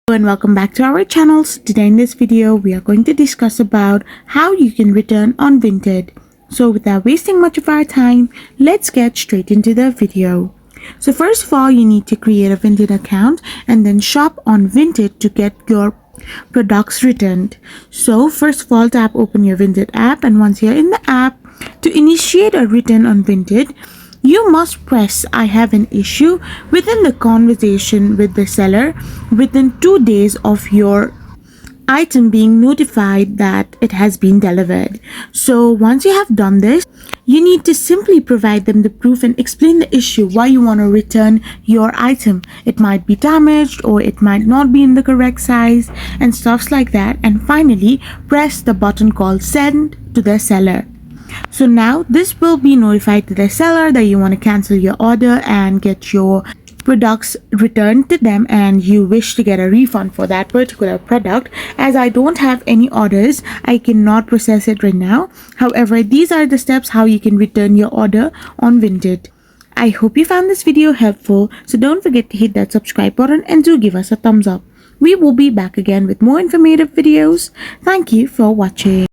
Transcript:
Hello and welcome back to our channels. Today in this video we are going to discuss about how you can return on Vinted. So without wasting much of our time, let's get straight into the video. So first of all, you need to create a Vinted account and then shop on Vinted to get your products returned. So first of all, tap open your Vinted app, and once you're in the app, to initiate a return on Vinted, you must press I have an issue within the conversation with the seller within 2 days of your item being notified that it has been delivered. So once you have done this, you need to simply provide them the proof and explain the issue, why you want to return your item. It might be damaged or it might not be in the correct size and stuffs like that. And finally, press the button called send to the seller. So now this will be notified to the seller that you want to cancel your order and get your products returned to them, and you wish to get a refund for that particular product. As I don't have any orders, I cannot process it right now. However, these are the steps how you can return your order on Vinted. I hope you found this video helpful, so don't forget to hit that subscribe button and do give us a thumbs up. We will be back again with more informative videos. Thank you for watching.